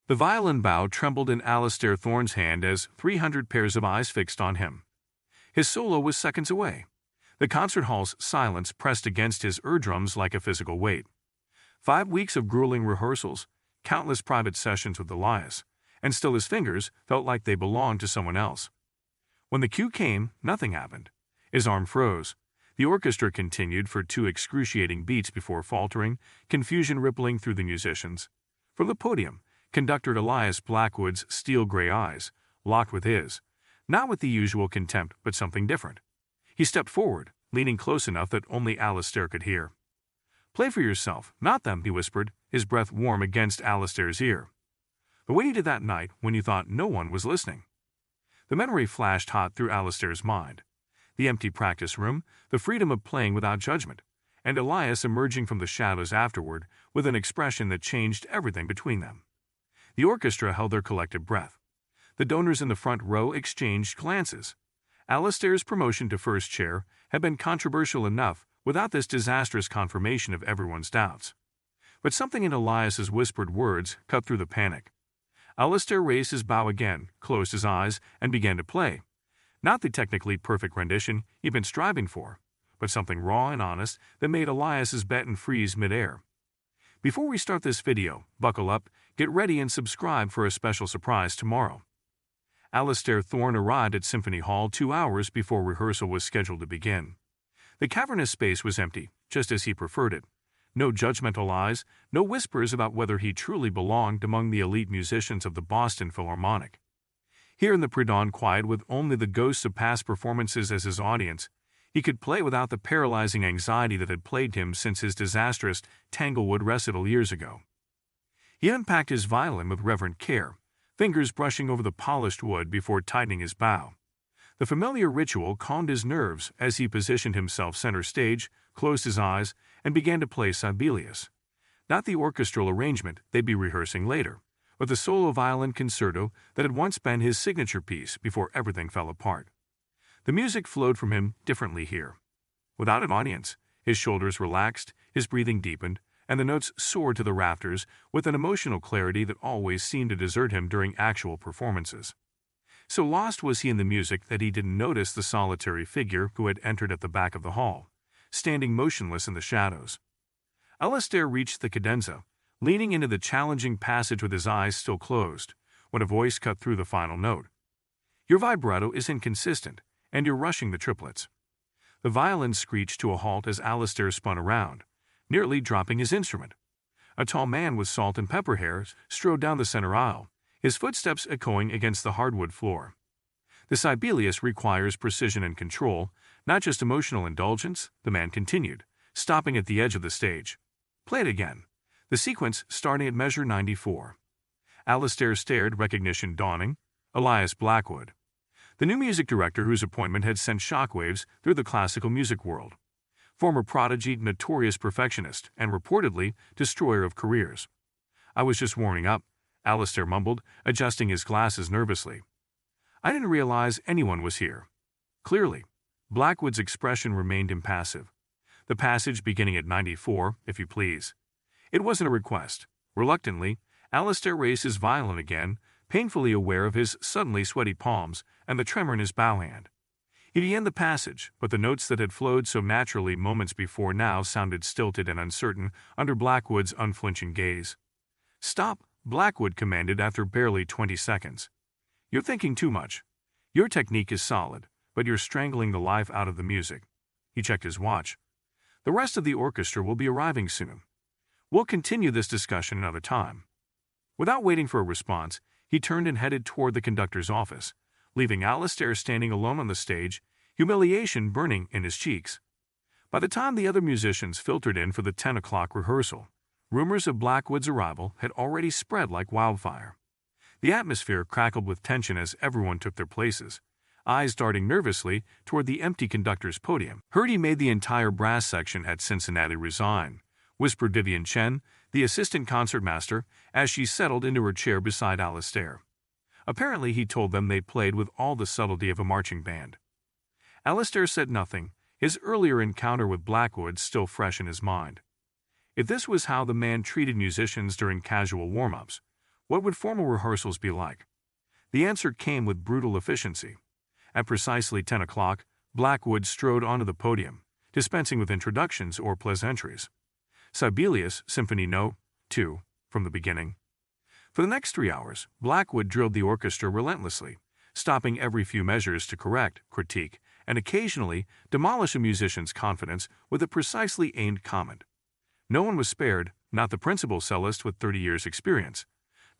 The violin bow trembled in Alastair Thorne's hand as 300 pairs of eyes fixed on him. His solo was seconds away. The concert hall's silence pressed against his eardrums like a physical weight. 5 weeks of grueling rehearsals, countless private sessions with Elias, and still his fingers felt like they belonged to someone else. When the cue came, nothing happened. His arm froze. The orchestra continued for 2 excruciating beats before faltering, confusion rippling through the musicians. From the podium, Conductor Elias Blackwood's steel-gray eyes locked with his, not with the usual contempt but something different. He stepped forward, leaning close enough that only Alastair could hear. "Play for yourself, not them," he whispered, his breath warm against Alastair's ear. "But what you did that night when you thought no one was listening." The memory flashed hot through Alastair's mind. The empty practice room, the freedom of playing without judgment, and Elias emerging from the shadows afterward with an expression that changed everything between them. The orchestra held their collective breath. The donors in the front row exchanged glances. Alastair's promotion to first chair had been controversial enough without this disastrous confirmation of everyone's doubts. But something in Elias's whispered words cut through the panic. Alastair raised his bow again, closed his eyes, and began to play. Not the technically perfect rendition he'd been striving for, but something raw and honest that made Elias's baton freeze midair. Before we start this video, buckle up, get ready and subscribe for a special surprise tomorrow. Alastair Thorne arrived at Symphony Hall 2 hours before rehearsal was scheduled to begin. The cavernous space was empty, just as he preferred it. No judgmental eyes, no whispers about whether he truly belonged among the elite musicians of the Boston Philharmonic. Here in the pre-dawn quiet with only the ghosts of past performances as his audience, he could play without the paralyzing anxiety that had plagued him since his disastrous Tanglewood recital years ago. He unpacked his violin with reverent care, fingers brushing over the polished wood before tightening his bow. The familiar ritual calmed his nerves as he positioned himself center stage, closed his eyes, and began to play Sibelius. Not the orchestral arrangement they'd be rehearsing later, but the solo violin concerto that had once been his signature piece before everything fell apart. The music flowed from him differently here. Without an audience, his shoulders relaxed, his breathing deepened, and the notes soared to the rafters with an emotional clarity that always seemed to desert him during actual performances. So lost was he in the music that he didn't notice the solitary figure who had entered at the back of the hall, standing motionless in the shadows. Alastair reached the cadenza, leaning into the challenging passage with his eyes still closed, when a voice cut through the final note. "Your vibrato is inconsistent, and you're rushing the triplets." The violin screeched to a halt as Alastair spun around, nearly dropping his instrument. A tall man with salt and pepper hair strode down the center aisle, his footsteps echoing against the hardwood floor. "The Sibelius requires precision and control, not just emotional indulgence," the man continued, stopping at the edge of the stage. "Play it again. The sequence starting at measure 94. Alastair stared, recognition dawning. Elias Blackwood. The new music director whose appointment had sent shockwaves through the classical music world. Former prodigy, notorious perfectionist, and reportedly destroyer of careers. "I was just warming up," Alastair mumbled, adjusting his glasses nervously. "I didn't realize anyone was here." Clearly, Blackwood's expression remained impassive. "The passage beginning at 94, if you please." It wasn't a request. Reluctantly, Alastair raised his violin again, painfully aware of his suddenly sweaty palms and the tremor in his bow hand. He began the passage, but the notes that had flowed so naturally moments before now sounded stilted and uncertain under Blackwood's unflinching gaze. "Stop," Blackwood commanded after barely 20 seconds. "You're thinking too much. Your technique is solid, but you're strangling the life out of the music." He checked his watch. "The rest of the orchestra will be arriving soon. We'll continue this discussion another time." Without waiting for a response, he turned and headed toward the conductor's office, leaving Alastair standing alone on the stage, humiliation burning in his cheeks. By the time the other musicians filtered in for the 10 o'clock rehearsal, rumors of Blackwood's arrival had already spread like wildfire. The atmosphere crackled with tension as everyone took their places, eyes darting nervously toward the empty conductor's podium. "Heard he made the entire brass section at Cincinnati resign," whispered Vivian Chen, the assistant concertmaster, as she settled into her chair beside Alastair. Apparently he told them they played with all the subtlety of a marching band. Alastair said nothing, his earlier encounter with Blackwood still fresh in his mind. If this was how the man treated musicians during casual warm-ups, What would formal rehearsals be like? The answer came with brutal efficiency. At precisely 10 o'clock, Blackwood strode onto the podium, dispensing with introductions or pleasantries. Sibelius, Symphony No. 2, from the beginning. For the next 3 hours, Blackwood drilled the orchestra relentlessly, stopping every few measures to correct, critique, and occasionally demolish a musician's confidence with a precisely aimed comment. No one was spared, not the principal cellist with 30 years' experience,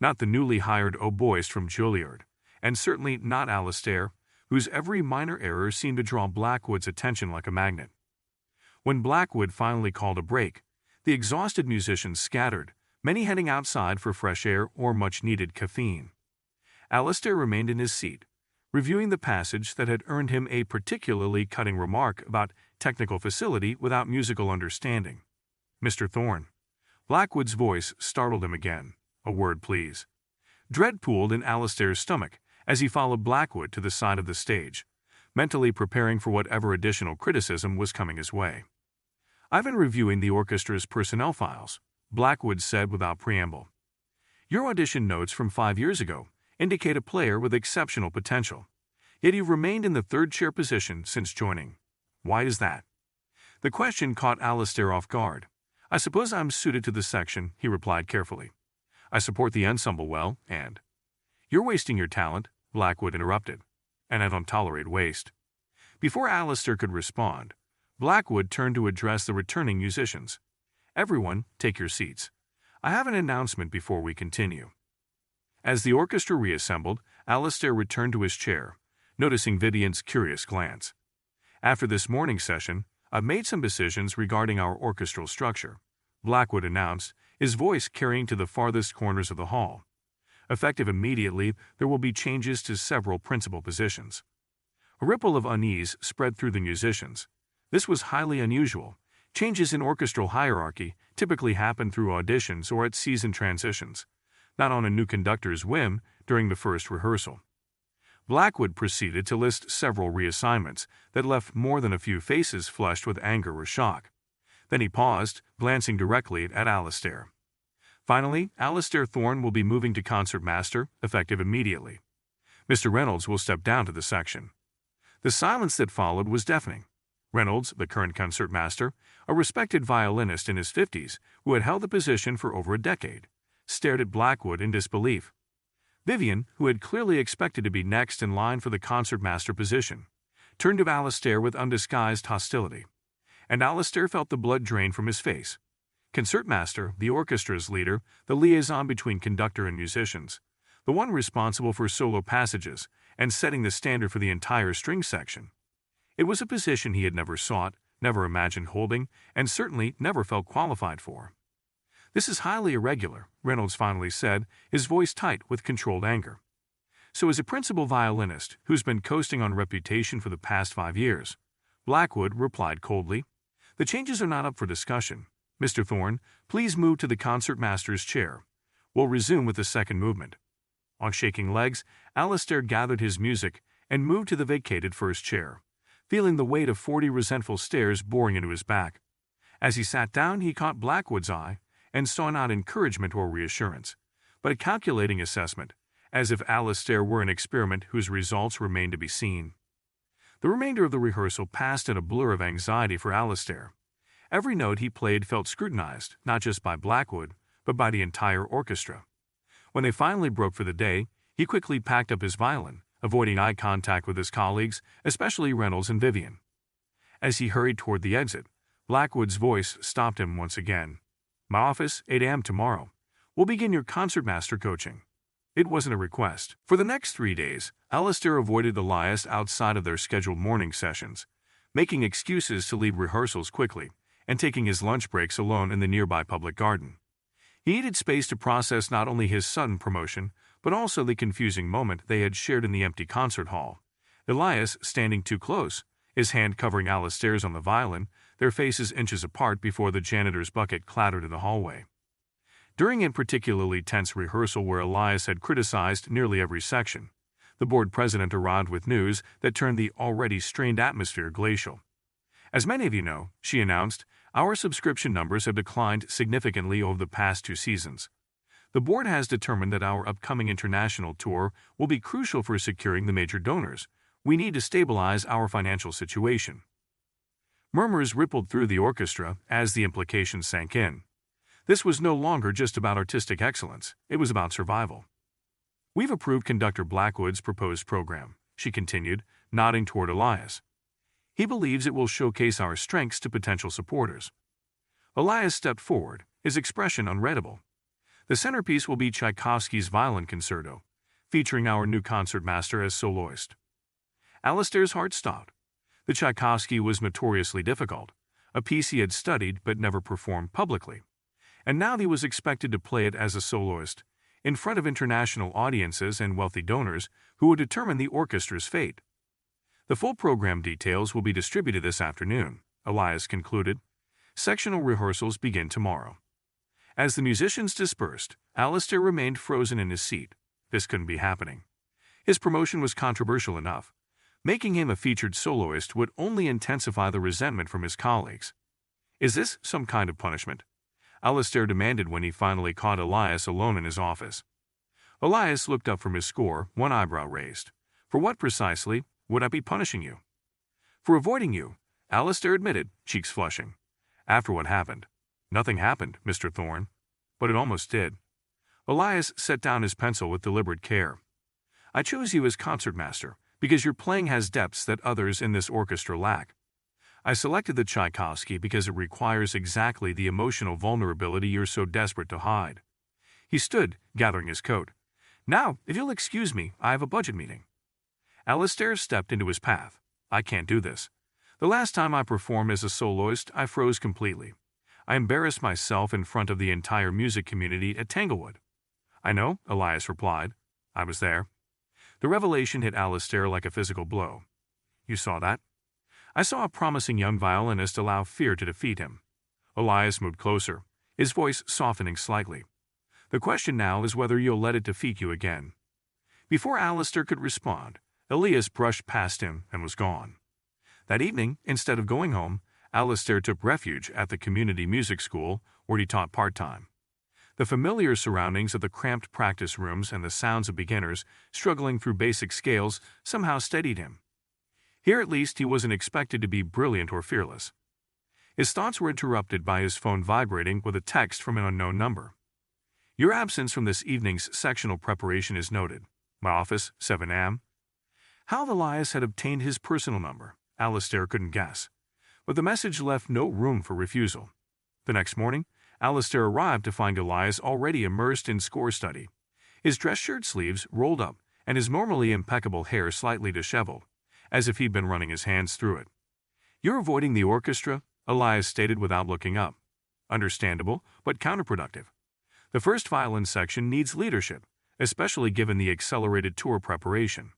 not the newly hired oboist from Juilliard, and certainly not Alastair, whose every minor error seemed to draw Blackwood's attention like a magnet. When Blackwood finally called a break, the exhausted musicians scattered, many heading outside for fresh air or much-needed caffeine. Alastair remained in his seat, reviewing the passage that had earned him a particularly cutting remark about technical facility without musical understanding. "Mr. Thorne." Blackwood's voice startled him again. "A word, please." Dread pooled in Alastair's stomach as he followed Blackwood to the side of the stage, mentally preparing for whatever additional criticism was coming his way. "I've been reviewing the orchestra's personnel files," Blackwood said without preamble. "Your audition notes from 5 years ago indicate a player with exceptional potential, yet you've remained in the third-chair position since joining. Why is that?" The question caught Alastair off guard. "I suppose I'm suited to the section," he replied carefully. "I support the ensemble well, and—" "You're wasting your talent," Blackwood interrupted, "and I don't tolerate waste." Before Alastair could respond, Blackwood turned to address the returning musicians. "Everyone, take your seats. I have an announcement before we continue." As the orchestra reassembled, Alastair returned to his chair, noticing Vivian's curious glance. "After this morning session, I've made some decisions regarding our orchestral structure," Blackwood announced, his voice carrying to the farthest corners of the hall. "Effective immediately, there will be changes to several principal positions." A ripple of unease spread through the musicians. This was highly unusual. Changes in orchestral hierarchy typically happen through auditions or at season transitions, not on a new conductor's whim during the first rehearsal. Blackwood proceeded to list several reassignments that left more than a few faces flushed with anger or shock. Then he paused, glancing directly at Alastair. "Finally, Alastair Thorne will be moving to concertmaster, effective immediately. Mr. Reynolds will step down to the section." The silence that followed was deafening. Reynolds, the current concertmaster, a respected violinist in his 50s who had held the position for over a decade, stared at Blackwood in disbelief. Vivian, who had clearly expected to be next in line for the concertmaster position, turned to Alastair with undisguised hostility, and Alastair felt the blood drain from his face. Concertmaster, the orchestra's leader, the liaison between conductor and musicians, the one responsible for solo passages and setting the standard for the entire string section. It was a position he had never sought, never imagined holding, and certainly never felt qualified for. "This is highly irregular," Reynolds finally said, his voice tight with controlled anger. "So as a principal violinist who's been coasting on reputation for the past 5 years, Blackwood replied coldly, "The changes are not up for discussion. Mr. Thorne, please move to the concertmaster's chair. We'll resume with the second movement." On shaking legs, Alastair gathered his music and moved to the vacated first chair, feeling the weight of 40 resentful stares boring into his back. As he sat down, he caught Blackwood's eye and saw not encouragement or reassurance, but a calculating assessment, as if Alastair were an experiment whose results remained to be seen. The remainder of the rehearsal passed in a blur of anxiety for Alastair. Every note he played felt scrutinized, not just by Blackwood, but by the entire orchestra. When they finally broke for the day, he quickly packed up his violin, avoiding eye contact with his colleagues, especially Reynolds and Vivian. As he hurried toward the exit, Blackwood's voice stopped him once again. "My office, 8 a.m. tomorrow. We'll begin your concertmaster coaching." It wasn't a request. For the next 3 days, Alastair avoided Elias outside of their scheduled morning sessions, making excuses to leave rehearsals quickly and taking his lunch breaks alone in the nearby public garden. He needed space to process not only his sudden promotion, but also the confusing moment they had shared in the empty concert hall. Elias standing too close, his hand covering Alastair's on the violin, their faces inches apart before the janitor's bucket clattered in the hallway. During a particularly tense rehearsal where Elias had criticized nearly every section, the board president arrived with news that turned the already strained atmosphere glacial. "As many of you know," she announced, "our subscription numbers have declined significantly over the past 2 seasons. The board has determined that our upcoming international tour will be crucial for securing the major donors. We need to stabilize our financial situation. Murmurs rippled through the orchestra as the implications sank in. This was no longer just about artistic excellence, it was about survival. We've approved Conductor Blackwood's proposed program, she continued, nodding toward Elias. He believes it will showcase our strengths to potential supporters. Elias stepped forward, his expression unreadable. The centerpiece will be Tchaikovsky's Violin Concerto, featuring our new concertmaster as soloist. Alistair's heart stopped. The Tchaikovsky was notoriously difficult, a piece he had studied but never performed publicly. And now he was expected to play it as a soloist, in front of international audiences and wealthy donors who would determine the orchestra's fate. The full program details will be distributed this afternoon, Elias concluded. Sectional rehearsals begin tomorrow. As the musicians dispersed, Alistair remained frozen in his seat. This couldn't be happening. His promotion was controversial enough. Making him a featured soloist would only intensify the resentment from his colleagues. Is this some kind of punishment? Alistair demanded when he finally caught Elias alone in his office. Elias looked up from his score, one eyebrow raised. For what precisely would I be punishing you? For avoiding you, Alistair admitted, cheeks flushing. After what happened. Nothing happened, Mr. Thorne. But it almost did. Elias set down his pencil with deliberate care. I chose you as concertmaster because your playing has depths that others in this orchestra lack. I selected the Tchaikovsky because it requires exactly the emotional vulnerability you're so desperate to hide. He stood, gathering his coat. Now, if you'll excuse me, I have a budget meeting. Alistair stepped into his path. I can't do this. The last time I performed as a soloist, I froze completely. I embarrassed myself in front of the entire music community at Tanglewood. I know, Elias replied. I was there. The revelation hit Alistair like a physical blow. You saw that? I saw a promising young violinist allow fear to defeat him. Elias moved closer, his voice softening slightly. The question now is whether you'll let it defeat you again. Before Alistair could respond, Elias brushed past him and was gone. That evening, instead of going home, Alistair took refuge at the community music school where he taught part-time. The familiar surroundings of the cramped practice rooms and the sounds of beginners struggling through basic scales somehow steadied him. Here at least he wasn't expected to be brilliant or fearless. His thoughts were interrupted by his phone vibrating with a text from an unknown number. Your absence from this evening's sectional preparation is noted. My office, 7 a.m. How Elias had obtained his personal number, Alistair couldn't guess. But the message left no room for refusal. The next morning, Alistair arrived to find Elias already immersed in score study, his dress shirt sleeves rolled up and his normally impeccable hair slightly disheveled, as if he'd been running his hands through it. You're avoiding the orchestra, Elias stated without looking up. Understandable, but counterproductive. The first violin section needs leadership, especially given the accelerated tour preparation.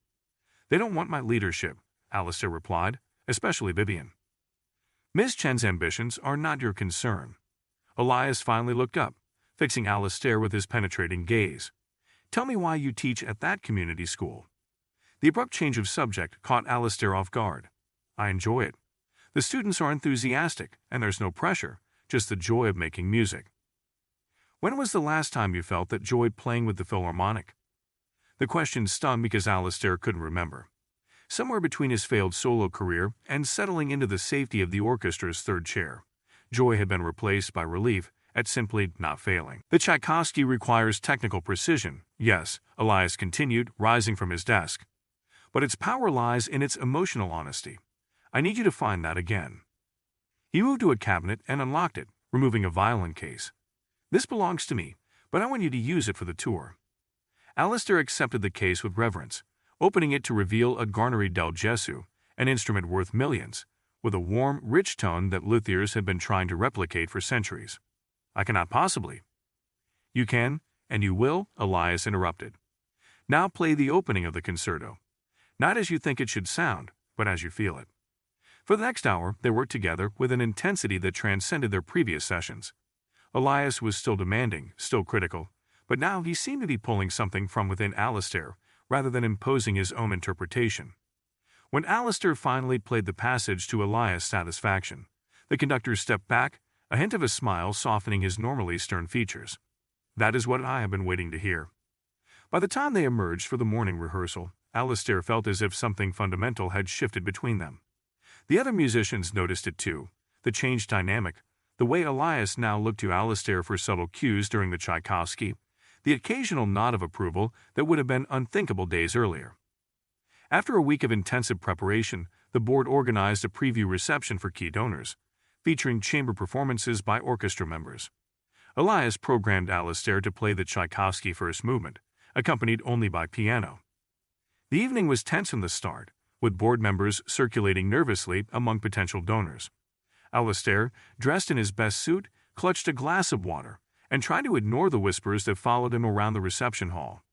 They don't want my leadership, Alistair replied, especially Vivian. Ms. Chen's ambitions are not your concern. Elias finally looked up, fixing Alistair with his penetrating gaze. Tell me why you teach at that community school. The abrupt change of subject caught Alistair off guard. I enjoy it. The students are enthusiastic, and there's no pressure, just the joy of making music. When was the last time you felt that joy playing with the Philharmonic? The question stung because Alistair couldn't remember. Somewhere between his failed solo career and settling into the safety of the orchestra's third chair, joy had been replaced by relief at simply not failing. The Tchaikovsky requires technical precision, yes, Elias continued, rising from his desk. But its power lies in its emotional honesty. I need you to find that again. He moved to a cabinet and unlocked it, removing a violin case. This belongs to me, but I want you to use it for the tour. Alistair accepted the case with reverence, opening it to reveal a Garnery del Gesù, an instrument worth millions, with a warm, rich tone that luthiers have been trying to replicate for centuries. I cannot possibly. You can, and you will, Elias interrupted. Now play the opening of the concerto. Not as you think it should sound, but as you feel it. For the next hour, they worked together with an intensity that transcended their previous sessions. Elias was still demanding, still critical, but now he seemed to be pulling something from within Alistair rather than imposing his own interpretation. When Alistair finally played the passage to Elias' satisfaction, the conductor stepped back, a hint of a smile softening his normally stern features. That is what I have been waiting to hear." By the time they emerged for the morning rehearsal, Alistair felt as if something fundamental had shifted between them. The other musicians noticed it too, the changed dynamic, the way Elias now looked to Alistair for subtle cues during the Tchaikovsky, the occasional nod of approval that would have been unthinkable days earlier. After a week of intensive preparation, the board organized a preview reception for key donors, featuring chamber performances by orchestra members. Elias programmed Alistair to play the Tchaikovsky First Movement, accompanied only by piano. The evening was tense from the start, with board members circulating nervously among potential donors. Alistair, dressed in his best suit, clutched a glass of water and tried to ignore the whispers that followed him around the reception hall.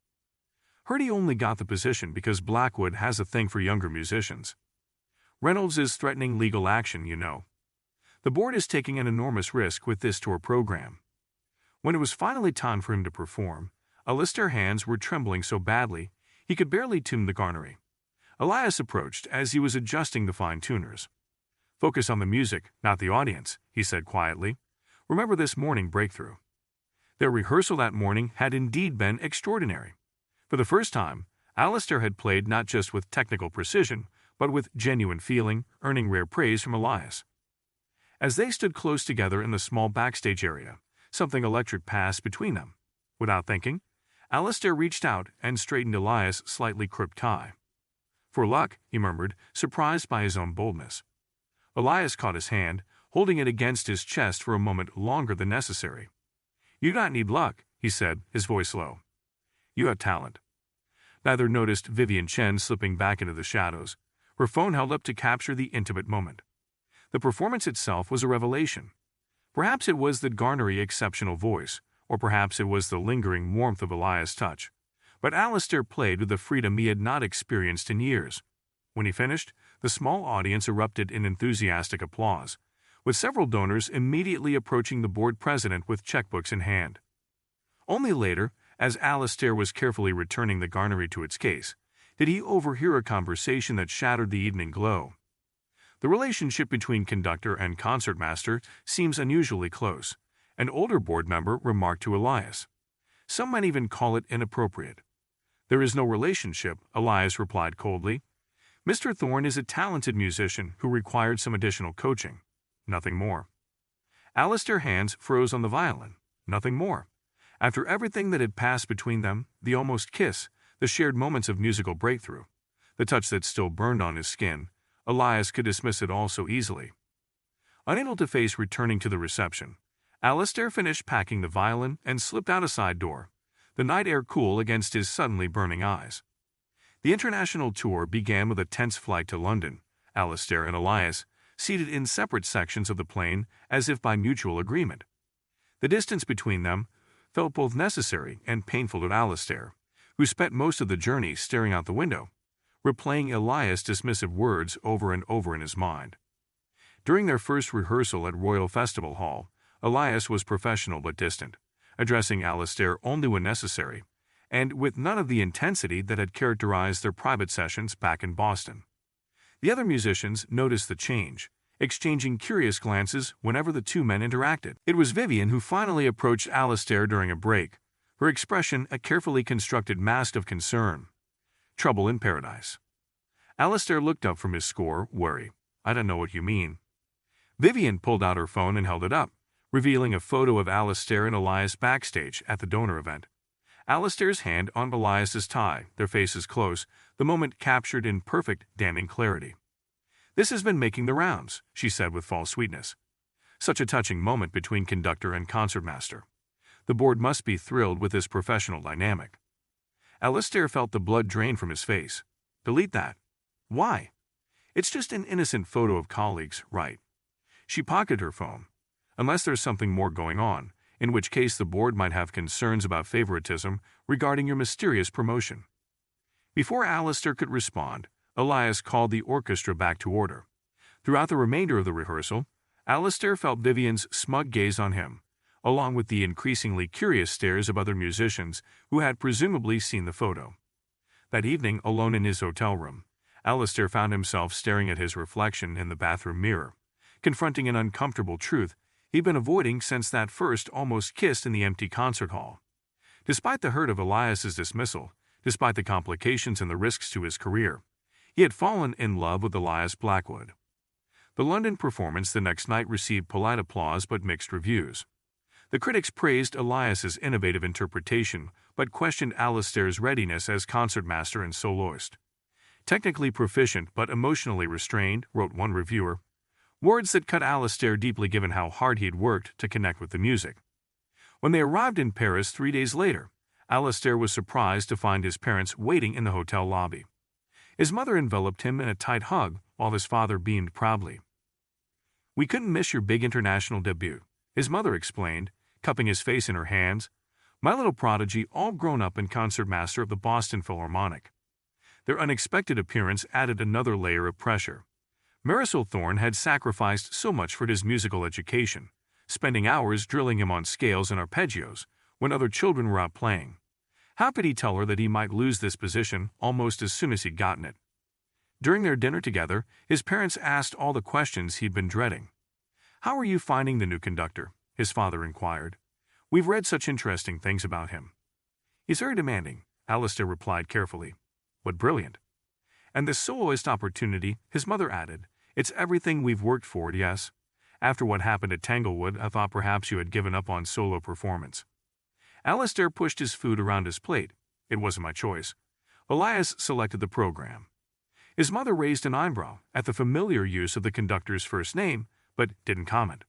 Heard he only got the position because Blackwood has a thing for younger musicians. Reynolds is threatening legal action, you know. The board is taking an enormous risk with this tour program. When it was finally time for him to perform, Alistair's hands were trembling so badly he could barely tune the garnery. Elias approached as he was adjusting the fine tuners. "Focus on the music, not the audience," he said quietly. "Remember this morning breakthrough." Their rehearsal that morning had indeed been extraordinary. For the first time, Alistair had played not just with technical precision, but with genuine feeling, earning rare praise from Elias. As they stood close together in the small backstage area, something electric passed between them. Without thinking, Alistair reached out and straightened Elias' slightly crooked tie. "For luck," he murmured, surprised by his own boldness. Elias caught his hand, holding it against his chest for a moment longer than necessary. "You don't need luck," he said, his voice low. "You have talent." Neither noticed Vivian Chen slipping back into the shadows, her phone held up to capture the intimate moment. The performance itself was a revelation. Perhaps it was the Garnery exceptional voice, or perhaps it was the lingering warmth of Elias' touch. But Alistair played with a freedom he had not experienced in years. When he finished, the small audience erupted in enthusiastic applause, with several donors immediately approaching the board president with checkbooks in hand. Only later, as Alistair was carefully returning the Garnery to its case, did he overhear a conversation that shattered the evening glow. The relationship between conductor and concertmaster seems unusually close, an older board member remarked to Elias. "Some might even call it inappropriate." "There is no relationship," Elias replied coldly. "Mr. Thorne is a talented musician who required some additional coaching. Nothing more." Alistair's hands froze on the violin. Nothing more. After everything that had passed between them, the almost kiss, the shared moments of musical breakthrough, the touch that still burned on his skin, Elias could dismiss it all so easily. Unable to face returning to the reception, Alistair finished packing the violin and slipped out a side door, the night air cool against his suddenly burning eyes. The international tour began with a tense flight to London, Alistair and Elias, seated in separate sections of the plane as if by mutual agreement. The distance between them felt both necessary and painful to Alistair, who spent most of the journey staring out the window, replaying Elias' dismissive words over and over in his mind. During their first rehearsal at Royal Festival Hall, Elias was professional but distant, addressing Alistair only when necessary, and with none of the intensity that had characterized their private sessions back in Boston. The other musicians noticed the change, exchanging curious glances whenever the two men interacted. It was Vivian who finally approached Alistair during a break, her expression a carefully constructed mask of concern. "Trouble in paradise." Alistair looked up from his score, wary. "I don't know what you mean." Vivian pulled out her phone and held it up, revealing a photo of Alistair and Elias backstage at the donor event. Alistair's hand on Elias's tie, their faces close, the moment captured in perfect, damning clarity. "This has been making the rounds," she said with false sweetness. "Such a touching moment between conductor and concertmaster. The board must be thrilled with this professional dynamic." Alistair felt the blood drain from his face. "Delete that." "Why?" "It's just an innocent photo of colleagues, right?" She pocketed her phone. "Unless there's something more going on, in which case the board might have concerns about favoritism regarding your mysterious promotion." Before Alistair could respond, Elias called the orchestra back to order. Throughout the remainder of the rehearsal, Alistair felt Vivian's smug gaze on him, along with the increasingly curious stares of other musicians who had presumably seen the photo. That evening, alone in his hotel room, Alistair found himself staring at his reflection in the bathroom mirror, confronting an uncomfortable truth he'd been avoiding since that first almost kiss in the empty concert hall. Despite the hurt of Elias's dismissal, despite the complications and the risks to his career, he had fallen in love with Elias Blackwood. The London performance the next night received polite applause but mixed reviews. The critics praised Elias's innovative interpretation but questioned Alastair's readiness as concertmaster and soloist. Technically proficient but emotionally restrained, wrote one reviewer, words that cut Alastair deeply given how hard he had worked to connect with the music. When they arrived in Paris 3 days later, Alastair was surprised to find his parents waiting in the hotel lobby. His mother enveloped him in a tight hug while his father beamed proudly. "We couldn't miss your big international debut," his mother explained, cupping his face in her hands. "My little prodigy, all grown up and concertmaster of the Boston Philharmonic." Their unexpected appearance added another layer of pressure. Marisol Thorne had sacrificed so much for his musical education, spending hours drilling him on scales and arpeggios when other children were out playing. How could he tell her that he might lose this position almost as soon as he'd gotten it? During their dinner together, his parents asked all the questions he'd been dreading. "How are you finding the new conductor?" his father inquired. "We've read such interesting things about him." "He's very demanding," Alastair replied carefully. "What brilliant." "And this soloist opportunity," his mother added, "it's everything we've worked for, yes? After what happened at Tanglewood, I thought perhaps you had given up on solo performance." Alastair pushed his food around his plate. "It wasn't my choice. Elias selected the program." His mother raised an eyebrow at the familiar use of the conductor's first name, but didn't comment.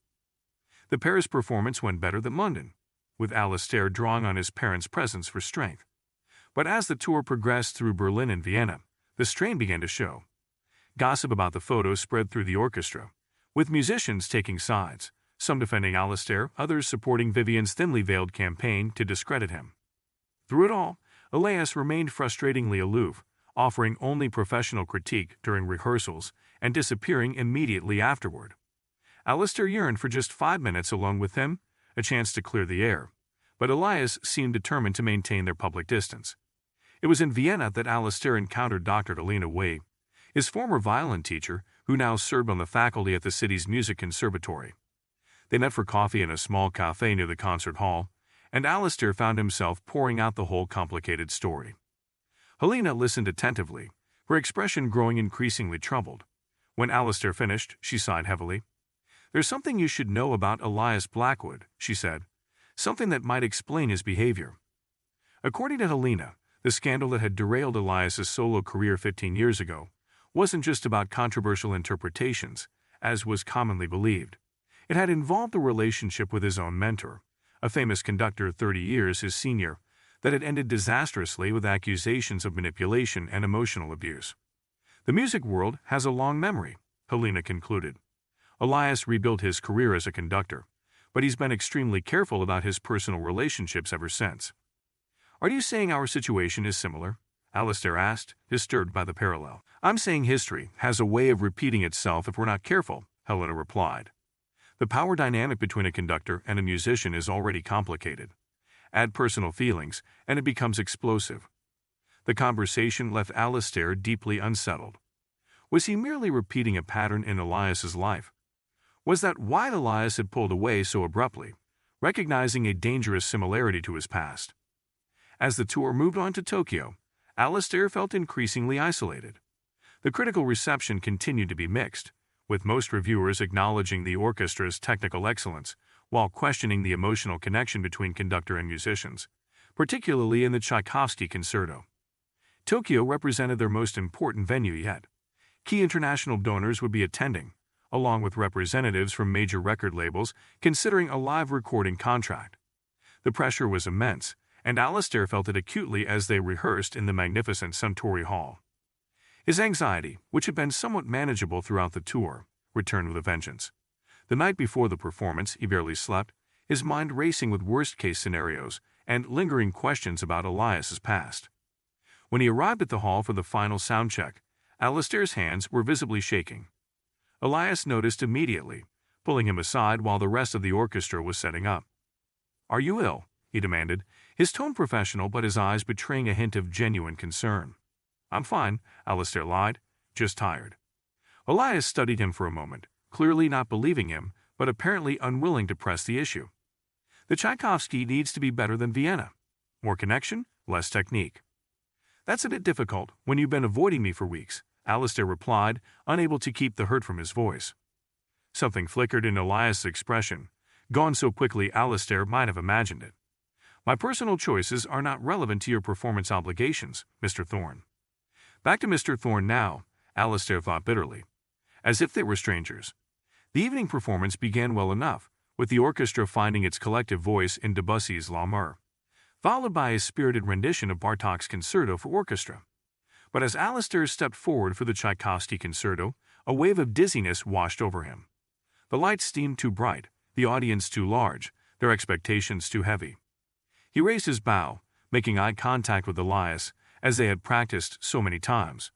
The Paris performance went better than London, with Alastair drawing on his parents' presence for strength. But as the tour progressed through Berlin and Vienna, the strain began to show. Gossip about the photos spread through the orchestra, with musicians taking sides, some defending Alastair, others supporting Vivian's thinly veiled campaign to discredit him. Through it all, Elias remained frustratingly aloof, offering only professional critique during rehearsals and disappearing immediately afterward. Alastair yearned for just 5 minutes alone with him, a chance to clear the air, but Elias seemed determined to maintain their public distance. It was in Vienna that Alastair encountered Dr. Alina Way, his former violin teacher, who now served on the faculty at the city's music conservatory. They met for coffee in a small cafe near the concert hall, and Alastair found himself pouring out the whole complicated story. Helena listened attentively, her expression growing increasingly troubled. When Alastair finished, she sighed heavily. "There's something you should know about Elias Blackwood," she said, "something that might explain his behavior." According to Helena, the scandal that had derailed Elias's solo career 15 years ago wasn't just about controversial interpretations, as was commonly believed. It had involved a relationship with his own mentor, a famous conductor 30 years his senior, that had ended disastrously with accusations of manipulation and emotional abuse. "The music world has a long memory," Helena concluded. "Elias rebuilt his career as a conductor, but he's been extremely careful about his personal relationships ever since." "Are you saying our situation is similar?" Alastair asked, disturbed by the parallel. "I'm saying history has a way of repeating itself if we're not careful," Helena replied. "The power dynamic between a conductor and a musician is already complicated. Add personal feelings, and it becomes explosive." The conversation left Alastair deeply unsettled. Was he merely repeating a pattern in Elias's life? Was that why Elias had pulled away so abruptly, recognizing a dangerous similarity to his past? As the tour moved on to Tokyo, Alastair felt increasingly isolated. The critical reception continued to be mixed, with most reviewers acknowledging the orchestra's technical excellence, while questioning the emotional connection between conductor and musicians, particularly in the Tchaikovsky concerto. Tokyo represented their most important venue yet. Key international donors would be attending, along with representatives from major record labels considering a live recording contract. The pressure was immense, and Alastair felt it acutely as they rehearsed in the magnificent Suntory Hall. His anxiety, which had been somewhat manageable throughout the tour, returned with a vengeance. The night before the performance, he barely slept, his mind racing with worst-case scenarios and lingering questions about Elias's past. When he arrived at the hall for the final sound check, Alastair's hands were visibly shaking. Elias noticed immediately, pulling him aside while the rest of the orchestra was setting up. "Are you ill?" he demanded, his tone professional but his eyes betraying a hint of genuine concern. "I'm fine," Alastair lied, "just tired." Elias studied him for a moment, clearly not believing him, but apparently unwilling to press the issue. "The Tchaikovsky needs to be better than Vienna." More connection, less technique. That's a bit difficult when you've been avoiding me for weeks, Alistair replied, unable to keep the hurt from his voice. Something flickered in Elias' expression, gone so quickly Alistair might have imagined it. My personal choices are not relevant to your performance obligations, Mr. Thorne. Back to Mr. Thorne now, Alistair thought bitterly, as if they were strangers. The evening performance began well enough, with the orchestra finding its collective voice in Debussy's L'Amour, followed by a spirited rendition of Bartók's Concerto for Orchestra. But as Alistair stepped forward for the Tchaikovsky Concerto, a wave of dizziness washed over him. The lights seemed too bright, the audience too large, their expectations too heavy. He raised his bow, making eye contact with Elias, as they had practiced so many times.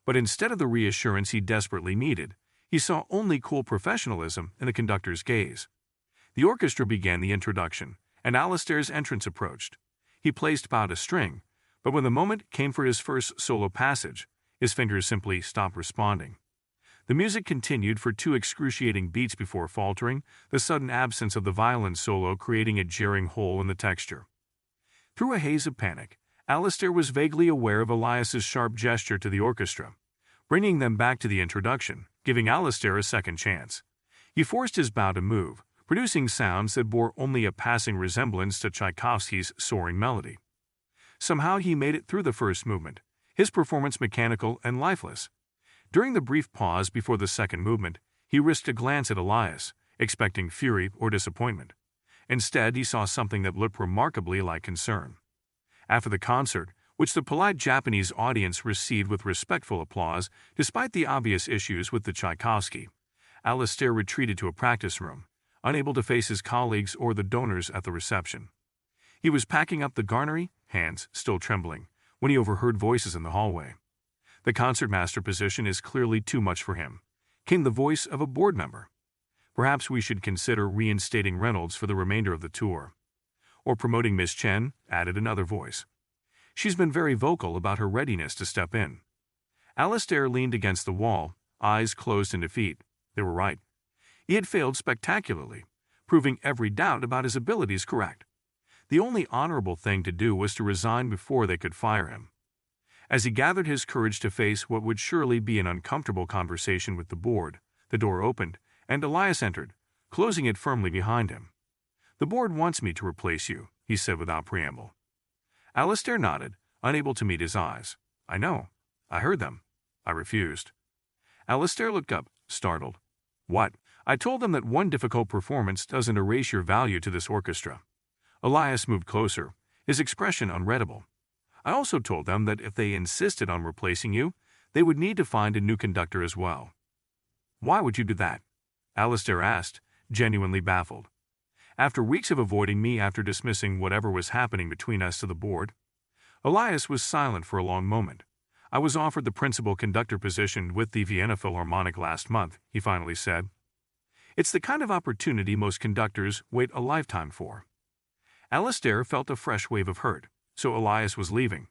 But instead of the reassurance he desperately needed, he saw only cool professionalism in the conductor's gaze. The orchestra began the introduction, and Alistair's entrance approached. He placed bow to string, but when the moment came for his first solo passage, his fingers simply stopped responding. The music continued for 2 excruciating beats before faltering, the sudden absence of the violin solo creating a jarring hole in the texture. Through a haze of panic, Alistair was vaguely aware of Elias's sharp gesture to the orchestra, bringing them back to the introduction, giving Alistair a second chance. He forced his bow to move, producing sounds that bore only a passing resemblance to Tchaikovsky's soaring melody. Somehow he made it through the first movement, his performance mechanical and lifeless. During the brief pause before the second movement, he risked a glance at Elias, expecting fury or disappointment. Instead, he saw something that looked remarkably like concern. After the concert, which the polite Japanese audience received with respectful applause despite the obvious issues with the Tchaikovsky, Alistair retreated to a practice room, unable to face his colleagues or the donors at the reception. He was packing up the garnery, hands still trembling, when he overheard voices in the hallway. The concertmaster position is clearly too much for him, came the voice of a board member. Perhaps we should consider reinstating Reynolds for the remainder of the tour. Or promoting Miss Chen, added another voice. She's been very vocal about her readiness to step in. Alistair leaned against the wall, eyes closed in defeat. They were right. He had failed spectacularly, proving every doubt about his abilities correct. The only honorable thing to do was to resign before they could fire him. As he gathered his courage to face what would surely be an uncomfortable conversation with the board, the door opened, and Elias entered, closing it firmly behind him. "The board wants me to replace you," he said without preamble. Alistair nodded, unable to meet his eyes. "I know. I heard them. I refused." Alistair looked up, startled. "What?" "I told them that one difficult performance doesn't erase your value to this orchestra." Elias moved closer, his expression unreadable. "I also told them that if they insisted on replacing you, they would need to find a new conductor as well." "Why would you do that?" Alistair asked, genuinely baffled. "After weeks of avoiding me after dismissing whatever was happening between us to the board?" Elias was silent for a long moment. "I was offered the principal conductor position with the Vienna Philharmonic last month," he finally said. "It's the kind of opportunity most conductors wait a lifetime for." Alistair felt a fresh wave of hurt, so Elias was leaving.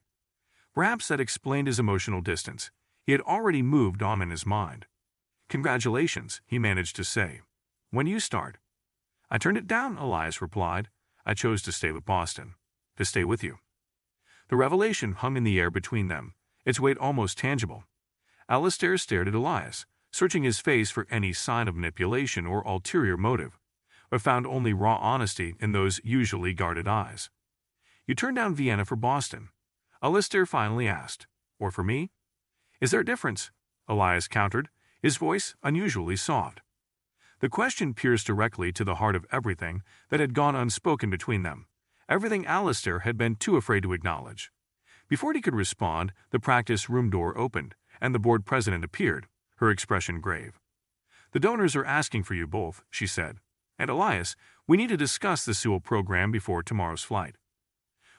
Perhaps that explained his emotional distance. He had already moved on in his mind. "Congratulations," he managed to say. "When do you start?" "I turned it down," Elias replied. "I chose to stay with Boston. To stay with you." The revelation hung in the air between them, its weight almost tangible. Alistair stared at Elias, searching his face for any sign of manipulation or ulterior motive, but found only raw honesty in those usually guarded eyes. "You turned down Vienna for Boston?" Alistair finally asked. "Or for me?" "Is there a difference?" Elias countered, his voice unusually soft. The question pierced directly to the heart of everything that had gone unspoken between them, everything Alistair had been too afraid to acknowledge. Before he could respond, the practice room door opened, and the board president appeared, her expression grave. "The donors are asking for you both," she said. "And Elias, we need to discuss the Sewell program before tomorrow's flight."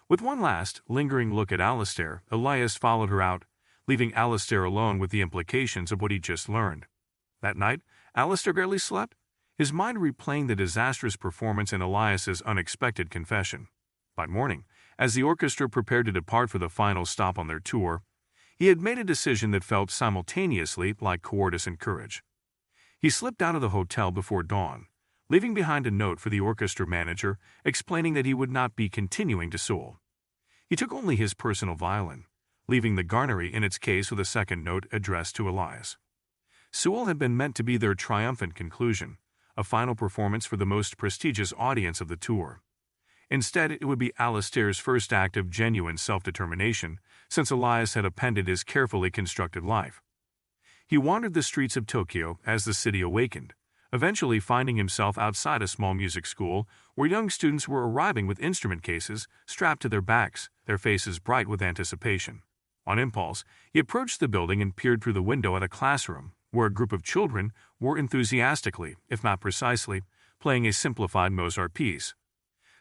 With one last, lingering look at Alistair, Elias followed her out, leaving Alistair alone with the implications of what he'd just learned. That night, Alistair barely slept, his mind replaying the disastrous performance and Elias's unexpected confession. By morning, as the orchestra prepared to depart for the final stop on their tour, he had made a decision that felt simultaneously like cowardice and courage. He slipped out of the hotel before dawn, leaving behind a note for the orchestra manager explaining that he would not be continuing to Sewell. He took only his personal violin, leaving the garnery in its case with a second note addressed to Elias. Sewell had been meant to be their triumphant conclusion, a final performance for the most prestigious audience of the tour. Instead, it would be Alistair's first act of genuine self-determination since Elias had appended his carefully constructed life. He wandered the streets of Tokyo as the city awakened, eventually finding himself outside a small music school where young students were arriving with instrument cases strapped to their backs, their faces bright with anticipation. On impulse, he approached the building and peered through the window at a classroom where a group of children were enthusiastically, if not precisely, playing a simplified Mozart piece.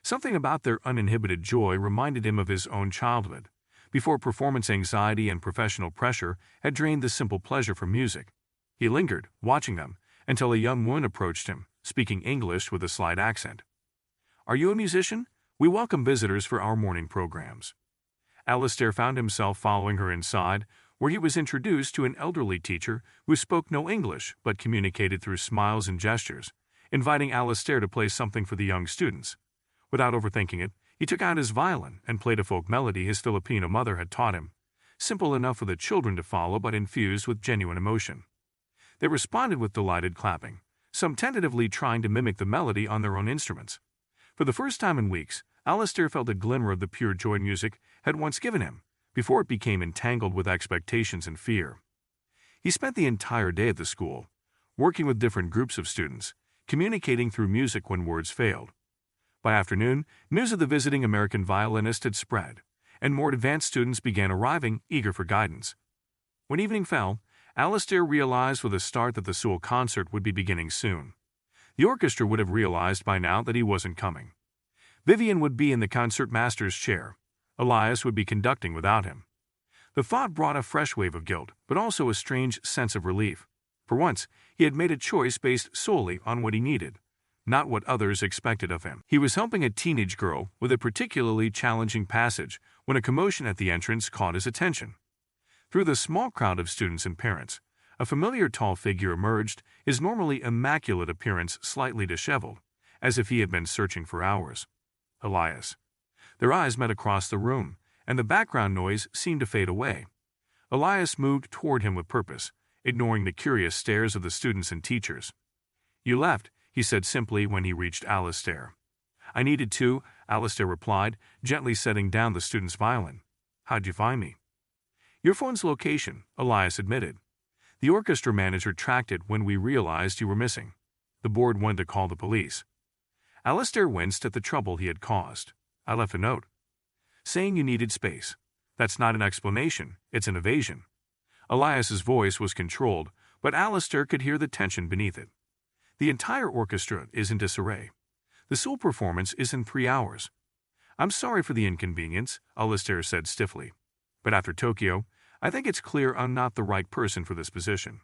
Something about their uninhibited joy reminded him of his own childhood, before performance anxiety and professional pressure had drained the simple pleasure from music. He lingered, watching them, until a young woman approached him, speaking English with a slight accent. "Are you a musician? We welcome visitors for our morning programs." Alistair found himself following her inside, where he was introduced to an elderly teacher who spoke no English but communicated through smiles and gestures, inviting Alistair to play something for the young students. Without overthinking it, he took out his violin and played a folk melody his Filipino mother had taught him, simple enough for the children to follow but infused with genuine emotion. They responded with delighted clapping, some tentatively trying to mimic the melody on their own instruments. For the first time in weeks, Alistair felt a glimmer of the pure joy music had once given him, before it became entangled with expectations and fear. He spent the entire day at the school, working with different groups of students, communicating through music when words failed. By afternoon, news of the visiting American violinist had spread, and more advanced students began arriving, eager for guidance. When evening fell, Alistair realized with a start that the Sewell concert would be beginning soon. The orchestra would have realized by now that he wasn't coming. Vivian would be in the concertmaster's chair. Elias would be conducting without him. The thought brought a fresh wave of guilt, but also a strange sense of relief. For once, he had made a choice based solely on what he needed, not what others expected of him. He was helping a teenage girl with a particularly challenging passage when a commotion at the entrance caught his attention. Through the small crowd of students and parents, a familiar tall figure emerged, his normally immaculate appearance slightly disheveled, as if he had been searching for hours. Elias. Their eyes met across the room, and the background noise seemed to fade away. Elias moved toward him with purpose, ignoring the curious stares of the students and teachers. "You left," he said simply when he reached Alistair. "I needed to," Alistair replied, gently setting down the student's violin. "How'd you find me?" "Your phone's location," Elias admitted. "The orchestra manager tracked it when we realized you were missing. The board wanted to call the police." Alistair winced at the trouble he had caused. "I left a note saying you needed space. That's not an explanation, it's an evasion." Elias's voice was controlled, but Alistair could hear the tension beneath it. "The entire orchestra is in disarray. The Sewell performance is in 3 hours. I'm sorry for the inconvenience," Alistair said stiffly. "But after Tokyo, I think it's clear I'm not the right person for this position."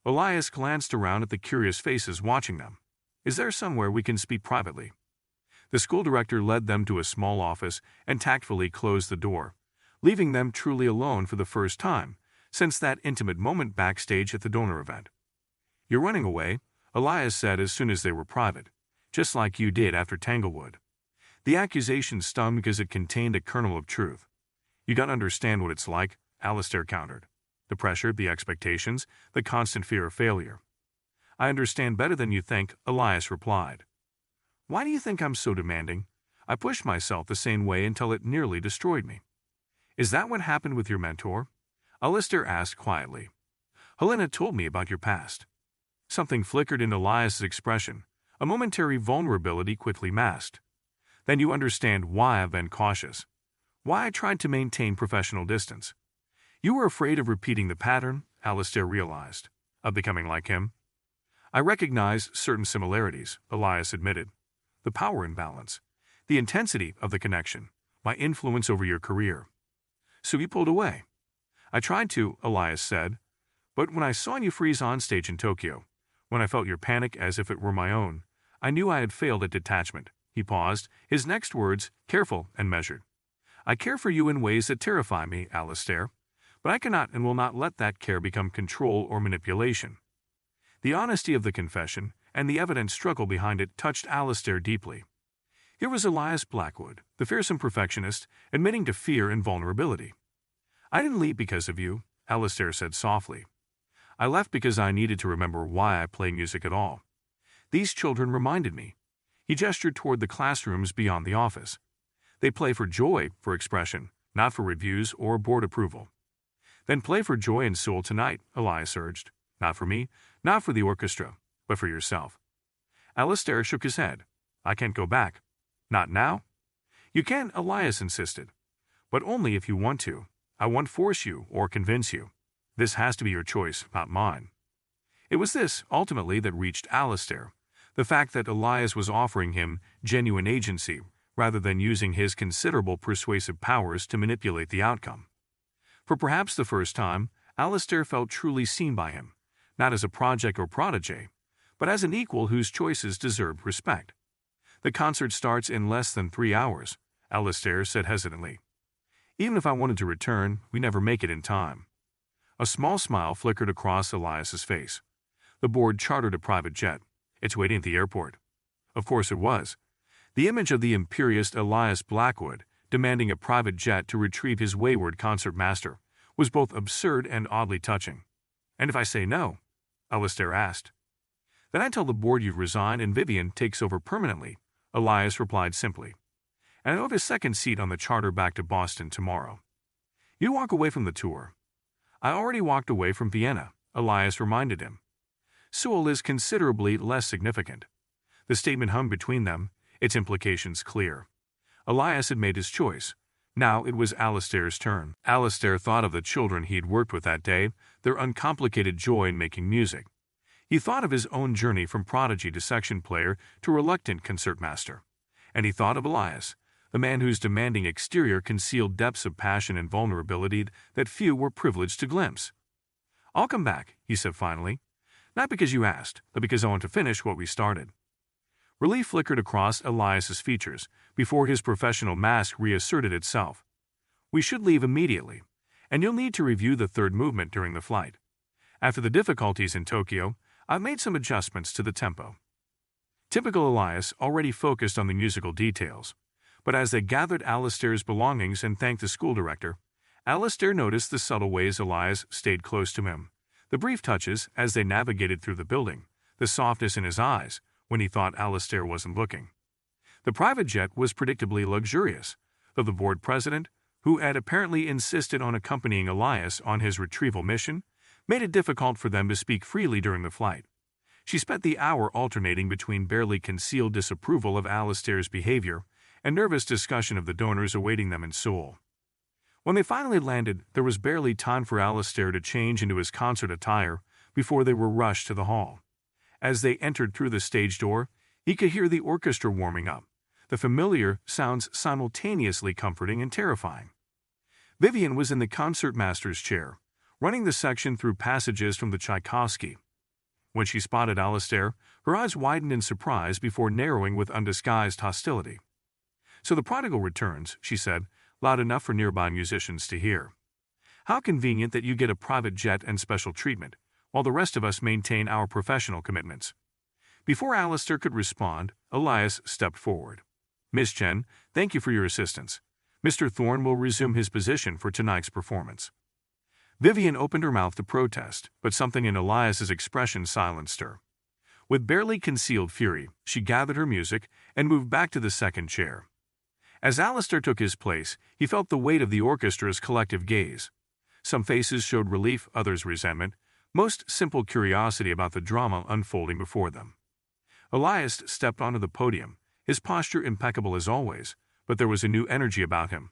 Elias glanced around at the curious faces watching them. "Is there somewhere we can speak privately?" The school director led them to a small office and tactfully closed the door, leaving them truly alone for the first time since that intimate moment backstage at the donor event. "You're running away," Elias said as soon as they were private, "just like you did after Tanglewood." The accusation stung because it contained a kernel of truth. "You don't understand what it's like," Alistair countered. "The pressure, the expectations, the constant fear of failure." "I understand better than you think," Elias replied. "Why do you think I'm so demanding? I pushed myself the same way until it nearly destroyed me." "Is that what happened with your mentor?" Alistair asked quietly. "Helena told me about your past." Something flickered in Elias's expression, a momentary vulnerability quickly masked. "Then you understand why I've been cautious. Why I tried to maintain professional distance. You were afraid of repeating the pattern," Alistair realized, "of becoming like him." "I recognize certain similarities," Elias admitted. "The power imbalance, the intensity of the connection, my influence over your career." "So you pulled away?" "I tried to," Elias said. "But when I saw you freeze on stage in Tokyo, when I felt your panic as if it were my own, I knew I had failed at detachment." He paused, his next words careful and measured. "I care for you in ways that terrify me, Alistair, but I cannot and will not let that care become control or manipulation." The honesty of the confession and the evident struggle behind it touched Alistair deeply. Here was Elias Blackwood, the fearsome perfectionist, admitting to fear and vulnerability. "I didn't leave because of you," Alistair said softly. "I left because I needed to remember why I play music at all. These children reminded me." He gestured toward the classrooms beyond the office. "They play for joy, for expression, not for reviews or board approval." "Then play for joy and soul tonight," Elias urged. "Not for me, not for the orchestra, but for yourself." Alistair shook his head. "I can't go back." "Not now?" "You can," Elias insisted. "But only if you want to. I won't force you or convince you. This has to be your choice, not mine." It was this, ultimately, that reached Alistair. The fact that Elias was offering him genuine agency rather than using his considerable persuasive powers to manipulate the outcome. For perhaps the first time, Alistair felt truly seen by him, not as a project or protege, but as an equal whose choices deserved respect. "The concert starts in less than 3 hours," Alistair said hesitantly. "Even if I wanted to return, we never make it in time." A small smile flickered across Elias's face. "The board chartered a private jet. It's waiting at the airport." Of course it was. The image of the imperious Elias Blackwood demanding a private jet to retrieve his wayward concertmaster was both absurd and oddly touching. "And if I say no?" Alistair asked. "Then I tell the board you've resigned and Vivian takes over permanently," Elias replied simply. "And I'll have a second seat on the charter back to Boston tomorrow. You walk away from the tour." "I already walked away from Vienna," Elias reminded him. "Seoul is considerably less significant." The statement hung between them, its implications clear. Elias had made his choice. Now it was Alistair's turn. Alistair thought of the children he'd worked with that day, their uncomplicated joy in making music. He thought of his own journey from prodigy to section player to reluctant concertmaster. And he thought of Elias, the man whose demanding exterior concealed depths of passion and vulnerability that few were privileged to glimpse. "I'll come back," he said finally. "Not because you asked, but because I want to finish what we started." Relief flickered across Elias's features before his professional mask reasserted itself. "We should leave immediately, and you'll need to review the third movement during the flight. After the difficulties in Tokyo, I've made some adjustments to the tempo." Typical Elias already focused on the musical details, but as they gathered Alistair's belongings and thanked the school director, Alistair noticed the subtle ways Elias stayed close to him, the brief touches as they navigated through the building, the softness in his eyes when he thought Alistair wasn't looking. The private jet was predictably luxurious, though the board president, who had apparently insisted on accompanying Elias on his retrieval mission, made it difficult for them to speak freely during the flight. She spent the hour alternating between barely concealed disapproval of Alistair's behavior and nervous discussion of the donors awaiting them in Seoul. When they finally landed, there was barely time for Alistair to change into his concert attire before they were rushed to the hall. As they entered through the stage door, he could hear the orchestra warming up, the familiar sounds simultaneously comforting and terrifying. Vivian was in the concertmaster's chair, running the section through passages from the Tchaikovsky. When she spotted Alistair, her eyes widened in surprise before narrowing with undisguised hostility. "So the prodigal returns," she said, loud enough for nearby musicians to hear. "How convenient that you get a private jet and special treatment, while the rest of us maintain our professional commitments." Before Alistair could respond, Elias stepped forward. "Miss Chen, thank you for your assistance. Mr. Thorne will resume his position for tonight's performance." Vivian opened her mouth to protest, but something in Elias's expression silenced her. With barely concealed fury, she gathered her music and moved back to the second chair. As Alistair took his place, he felt the weight of the orchestra's collective gaze. Some faces showed relief, others resentment, most simple curiosity about the drama unfolding before them. Elias stepped onto the podium, his posture impeccable as always, but there was a new energy about him,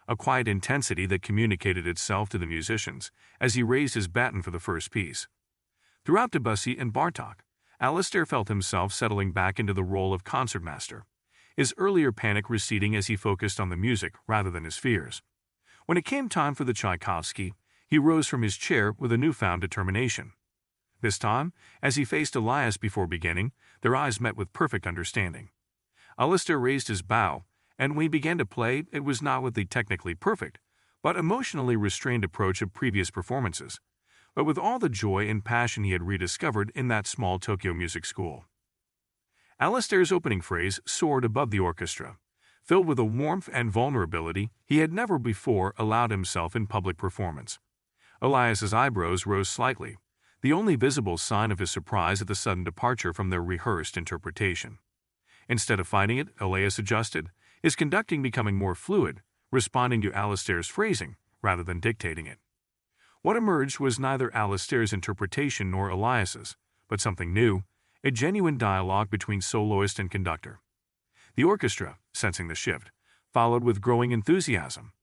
a quiet intensity that communicated itself to the musicians as he raised his baton for the first piece. Throughout Debussy and Bartók, Alistair felt himself settling back into the role of concertmaster, his earlier panic receding as he focused on the music rather than his fears. When it came time for the Tchaikovsky, he rose from his chair with a newfound determination. This time, as he faced Elias before beginning, their eyes met with perfect understanding. Alistair raised his bow, and when he began to play, it was not with the technically perfect, but emotionally restrained approach of previous performances, but with all the joy and passion he had rediscovered in that small Tokyo music school. Alastair's opening phrase soared above the orchestra, filled with a warmth and vulnerability he had never before allowed himself in public performance. Elias's eyebrows rose slightly, the only visible sign of his surprise at the sudden departure from their rehearsed interpretation. Instead of fighting it, Elias adjusted, his conducting becoming more fluid, responding to Alastair's phrasing rather than dictating it. What emerged was neither Alastair's interpretation nor Elias's, but something new, a genuine dialogue between soloist and conductor. The orchestra, sensing the shift, followed with growing enthusiasm.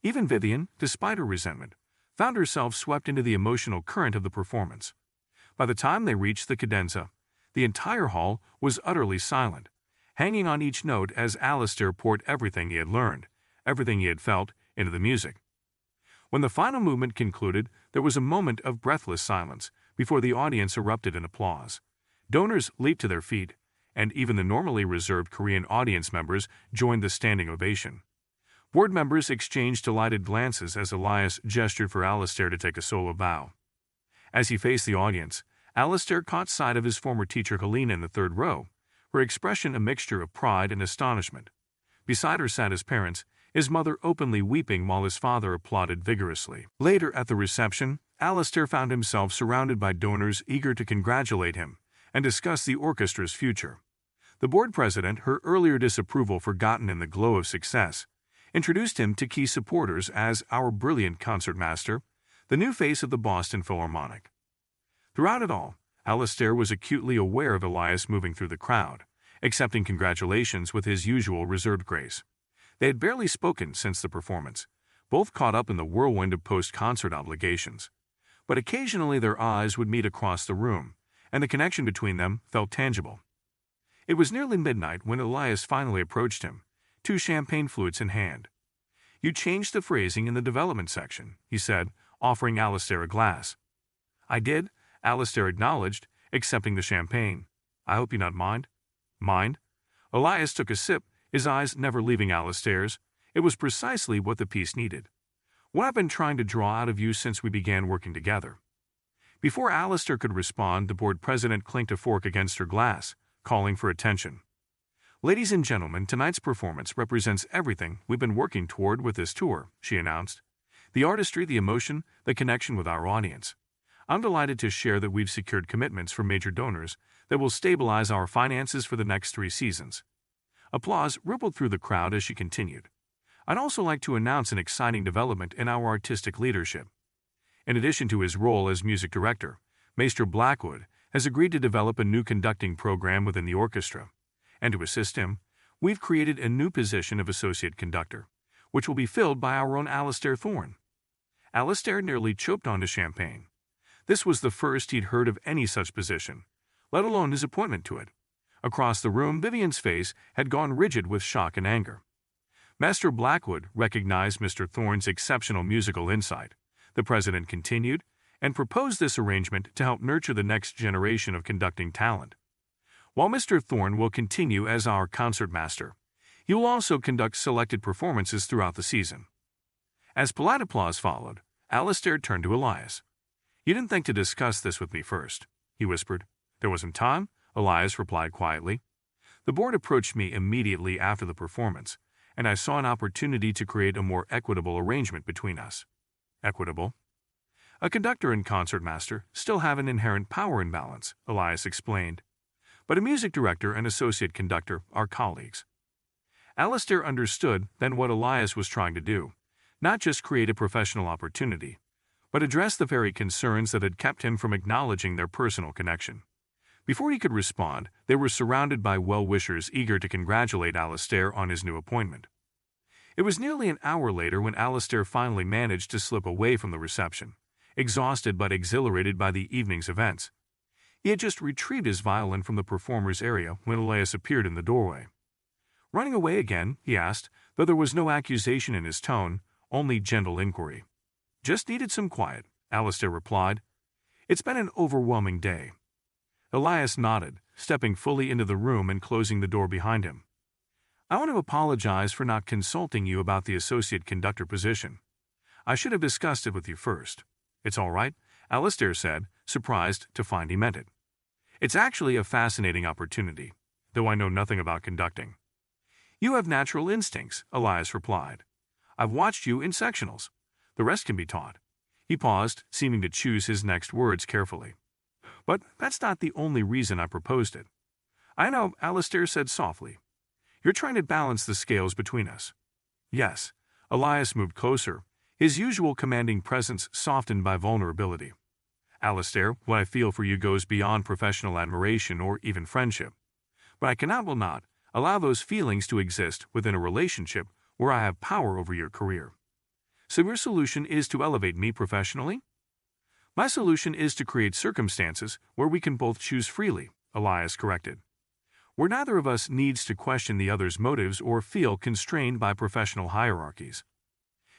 Even Vivian, despite her resentment, found herself swept into the emotional current of the performance. By the time they reached the cadenza, the entire hall was utterly silent, hanging on each note as Alastair poured everything he had learned, everything he had felt, into the music. When the final movement concluded, there was a moment of breathless silence before the audience erupted in applause. Donors leaped to their feet, and even the normally reserved Korean audience members joined the standing ovation. Board members exchanged delighted glances as Elias gestured for Alastair to take a solo bow. As he faced the audience, Alastair caught sight of his former teacher Helena in the third row, her expression a mixture of pride and astonishment. Beside her sat his parents, his mother openly weeping while his father applauded vigorously. Later at the reception, Alastair found himself surrounded by donors eager to congratulate him and discuss the orchestra's future. The board president, her earlier disapproval forgotten in the glow of success, introduced him to key supporters as our brilliant concertmaster, the new face of the Boston Philharmonic. Throughout it all, Alastair was acutely aware of Elias moving through the crowd, accepting congratulations with his usual reserved grace. They had barely spoken since the performance, both caught up in the whirlwind of post-concert obligations. But occasionally their eyes would meet across the room, and the connection between them felt tangible. It was nearly midnight when Elias finally approached him, two champagne flutes in hand. "You changed the phrasing in the development section," he said, offering Alastair a glass. "I did," Alastair acknowledged, accepting the champagne. "I hope you not mind." "Mind?" Elias took a sip, his eyes never leaving Alastair's. It was precisely what the piece needed. "What I've been trying to draw out of you since we began working together." Before Alastair could respond, the board president clinked a fork against her glass, calling for attention. "Ladies and gentlemen, tonight's performance represents everything we've been working toward with this tour," she announced. "The artistry, the emotion, the connection with our audience. I'm delighted to share that we've secured commitments from major donors that will stabilize our finances for the next 3 seasons." Applause rippled through the crowd as she continued. "I'd also like to announce an exciting development in our artistic leadership. In addition to his role as music director, Maestro Blackwood has agreed to develop a new conducting program within the orchestra, and to assist him, we've created a new position of associate conductor, which will be filled by our own Alastair Thorne." Alastair nearly choked onto champagne. This was the first he'd heard of any such position, let alone his appointment to it. Across the room, Vivian's face had gone rigid with shock and anger. Master Blackwood recognized Mr. Thorne's exceptional musical insight, the president continued, and proposed this arrangement to help nurture the next generation of conducting talent. "While Mr. Thorne will continue as our concertmaster, he will also conduct selected performances throughout the season." As polite applause followed, Alastair turned to Elias. "You didn't think to discuss this with me first," he whispered. "There wasn't time," Elias replied quietly. "The board approached me immediately after the performance, and I saw an opportunity to create a more equitable arrangement between us." "Equitable?" "A conductor and concertmaster still have an inherent power imbalance," Elias explained. "But a music director and associate conductor are colleagues." Alastair understood then what Elias was trying to do, not just create a professional opportunity, but address the very concerns that had kept him from acknowledging their personal connection. Before he could respond, they were surrounded by well-wishers eager to congratulate Alastair on his new appointment. It was nearly an hour later when Alastair finally managed to slip away from the reception, exhausted but exhilarated by the evening's events. He had just retrieved his violin from the performer's area when Elias appeared in the doorway. "Running away again?" he asked, though there was no accusation in his tone, only gentle inquiry. "Just needed some quiet," Alastair replied. "It's been an overwhelming day." Elias nodded, stepping fully into the room and closing the door behind him. "I want to apologize for not consulting you about the associate conductor position. I should have discussed it with you first." "It's all right," Alastair said, surprised to find he meant it. "It's actually a fascinating opportunity. though I know nothing about conducting. You have natural instincts, Elias replied. I've watched you in sectionals. The rest can be taught. He paused, seeming to choose his next words carefully. But that's not the only reason I proposed it. I know, Alistair said softly. You're trying to balance the scales between us. Yes. Elias moved closer, his usual commanding presence softened by vulnerability. Alistair, what I feel for you goes beyond professional admiration or even friendship. But I cannot, will not, allow those feelings to exist within a relationship where I have power over your career. So your solution is to elevate me professionally? My solution is to create circumstances where we can both choose freely, Elias corrected. Where neither of us needs to question the other's motives or feel constrained by professional hierarchies.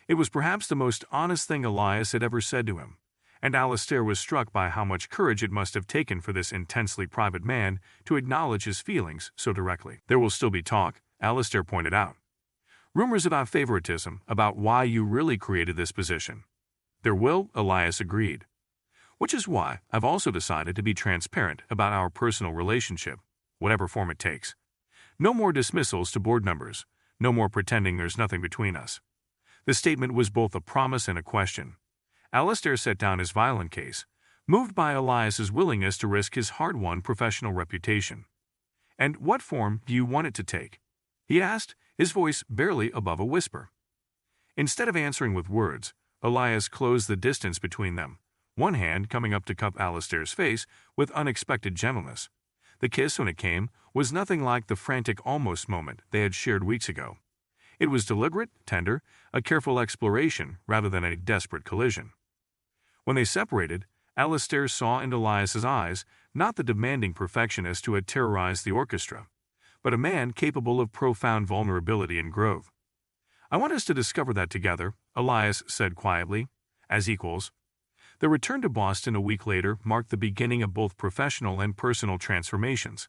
It was perhaps the most honest thing Elias had ever said to him, and Alistair was struck by how much courage it must have taken for this intensely private man to acknowledge his feelings so directly. There will still be talk, Alistair pointed out. Rumors about favoritism, about why you really created this position. There will, Elias agreed. Which is why I've also decided to be transparent about our personal relationship, whatever form it takes. No more dismissals to board members, no more pretending there's nothing between us. The statement was both a promise and a question. Alistair set down his violin case, moved by Elias's willingness to risk his hard-won professional reputation. And what form do you want it to take? He asked, his voice barely above a whisper. Instead of answering with words, Elias closed the distance between them, one hand coming up to cup Alistair's face with unexpected gentleness. The kiss, when it came, was nothing like the frantic almost moment they had shared weeks ago. It was deliberate, tender, a careful exploration rather than a desperate collision. When they separated, Alistair saw in Elias's eyes not the demanding perfectionist who had terrorized the orchestra, but a man capable of profound vulnerability and growth. I want us to discover that together, Elias said quietly, as equals. Their return to Boston a week later marked the beginning of both professional and personal transformations.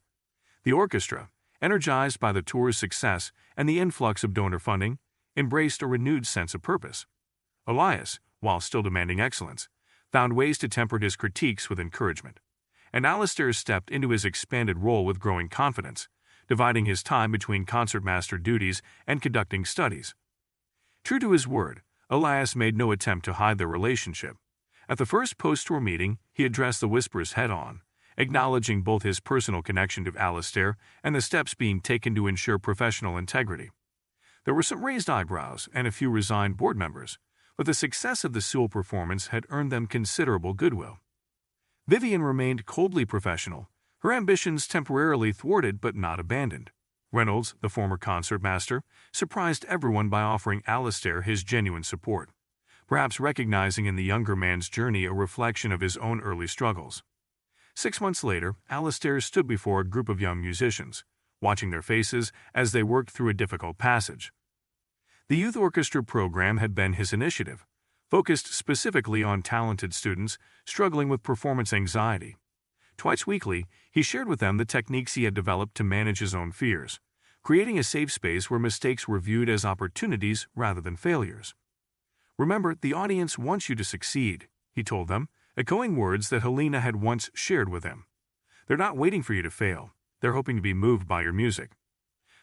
The orchestra, energized by the tour's success and the influx of donor funding, embraced a renewed sense of purpose. Elias, while still demanding excellence, found ways to temper his critiques with encouragement. And Alistair stepped into his expanded role with growing confidence, dividing his time between concertmaster duties and conducting studies. True to his word, Elias made no attempt to hide their relationship. At the first post-tour meeting, he addressed the Whisperers head-on, acknowledging both his personal connection to Alistair and the steps being taken to ensure professional integrity. There were some raised eyebrows and a few resigned board members, but the success of the Sewell performance had earned them considerable goodwill. Vivian remained coldly professional, her ambitions temporarily thwarted but not abandoned. Reynolds, the former concertmaster, surprised everyone by offering Alistair his genuine support, perhaps recognizing in the younger man's journey a reflection of his own early struggles. 6 months later, Alistair stood before a group of young musicians, watching their faces as they worked through a difficult passage. The youth orchestra program had been his initiative, focused specifically on talented students struggling with performance anxiety. Twice weekly, he shared with them the techniques he had developed to manage his own fears, creating a safe space where mistakes were viewed as opportunities rather than failures. Remember, the audience wants you to succeed, he told them, echoing words that Helena had once shared with him. They're not waiting for you to fail. They're hoping to be moved by your music.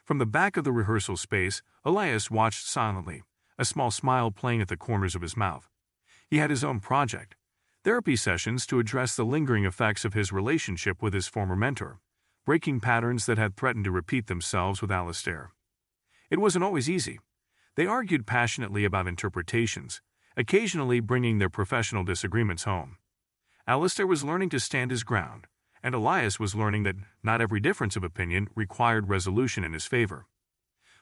From the back of the rehearsal space, Elias watched silently, a small smile playing at the corners of his mouth. He had his own project, therapy sessions to address the lingering effects of his relationship with his former mentor, breaking patterns that had threatened to repeat themselves with Alistair. It wasn't always easy. They argued passionately about interpretations, occasionally bringing their professional disagreements home. Alistair was learning to stand his ground, and Elias was learning that not every difference of opinion required resolution in his favor.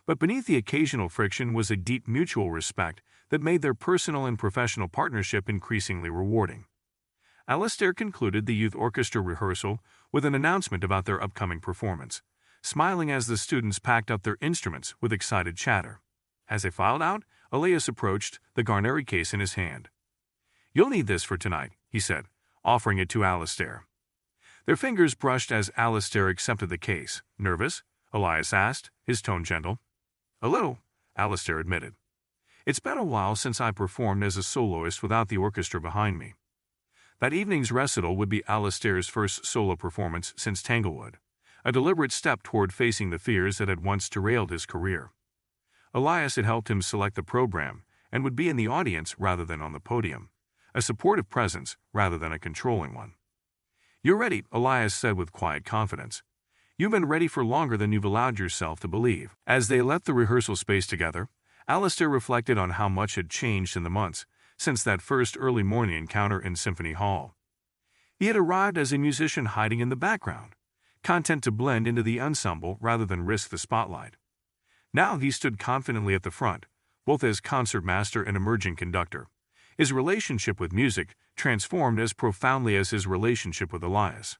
But beneath the occasional friction was a deep mutual respect that made their personal and professional partnership increasingly rewarding. Alistair concluded the youth orchestra rehearsal with an announcement about their upcoming performance, smiling as the students packed up their instruments with excited chatter. As they filed out, Elias approached, the Garnery case in his hand. "You'll need this for tonight," he said, offering it to Alistair. Their fingers brushed as Alistair accepted the case. "Nervous?" Elias asked, his tone gentle. "A little," Alistair admitted. "It's been a while since I performed as a soloist without the orchestra behind me." That evening's recital would be Alistair's first solo performance since Tanglewood, a deliberate step toward facing the fears that had once derailed his career. Elias had helped him select the program and would be in the audience rather than on the podium, a supportive presence rather than a controlling one. "You're ready," Elias said with quiet confidence. "You've been ready for longer than you've allowed yourself to believe." As they left the rehearsal space together, Alistair reflected on how much had changed in the months since that first early morning encounter in Symphony Hall. He had arrived as a musician hiding in the background, content to blend into the ensemble rather than risk the spotlight. Now he stood confidently at the front, both as concertmaster and emerging conductor, his relationship with music transformed as profoundly as his relationship with Elias.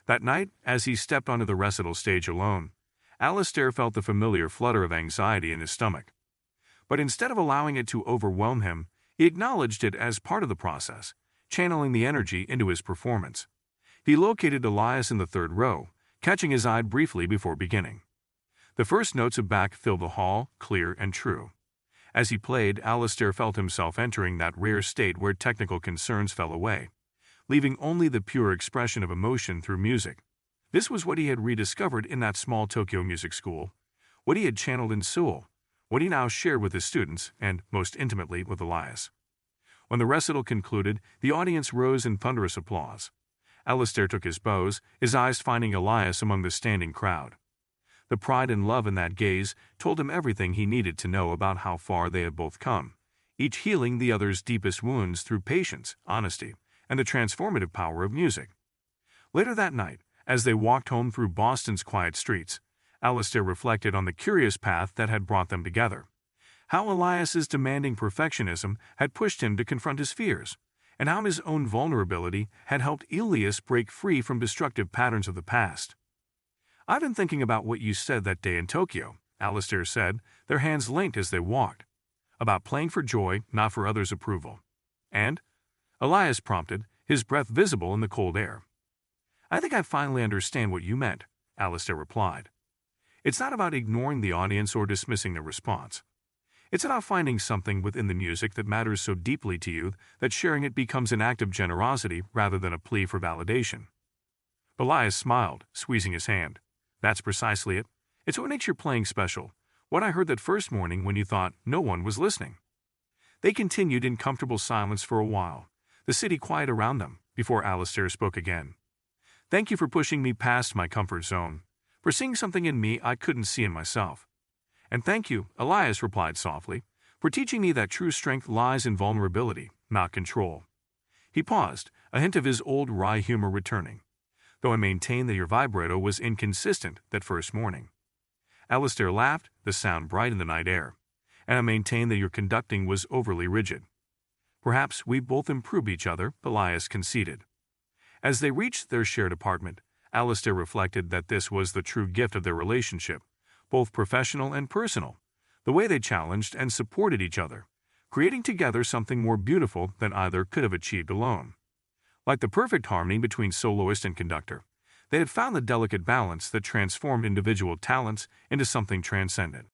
That night, as he stepped onto the recital stage alone, Alistair felt the familiar flutter of anxiety in his stomach. But instead of allowing it to overwhelm him, he acknowledged it as part of the process, channeling the energy into his performance. He located Elias in the third row, catching his eye briefly before beginning. The first notes of Bach filled the hall, clear and true. As he played, Alistair felt himself entering that rare state where technical concerns fell away, leaving only the pure expression of emotion through music. This was what he had rediscovered in that small Tokyo music school, what he had channeled in Seoul, what he now shared with his students and, most intimately, with Elias. When the recital concluded, the audience rose in thunderous applause. Alistair took his bows, his eyes finding Elias among the standing crowd. The pride and love in that gaze told him everything he needed to know about how far they had both come, each healing the other's deepest wounds through patience, honesty, and the transformative power of music. Later that night, as they walked home through Boston's quiet streets, Alistair reflected on the curious path that had brought them together. How Elias's demanding perfectionism had pushed him to confront his fears, and how his own vulnerability had helped Elias break free from destructive patterns of the past. "I've been thinking about what you said that day in Tokyo," Alistair said, their hands linked as they walked. "About playing for joy, not for others' approval." "And?" Elias prompted, his breath visible in the cold air. "I think I finally understand what you meant," Alistair replied. "It's not about ignoring the audience or dismissing the response. It's about finding something within the music that matters so deeply to you that sharing it becomes an act of generosity rather than a plea for validation." Elias smiled, squeezing his hand. "That's precisely it. It's what makes your playing special, what I heard that first morning when you thought no one was listening." They continued in comfortable silence for a while, the city quiet around them, before Alistair spoke again. "Thank you for pushing me past my comfort zone, for seeing something in me I couldn't see in myself." "And thank you," Elias replied softly, "for teaching me that true strength lies in vulnerability, not control." He paused, a hint of his old wry humor returning. "Though I maintain that your vibrato was inconsistent that first morning." Alistair laughed, the sound bright in the night air. "And I maintain that your conducting was overly rigid." "Perhaps we both improve each other," Elias conceded. As they reached their shared apartment, Alistair reflected that this was the true gift of their relationship, both professional and personal, the way they challenged and supported each other, creating together something more beautiful than either could have achieved alone. Like the perfect harmony between soloist and conductor, they had found the delicate balance that transformed individual talents into something transcendent.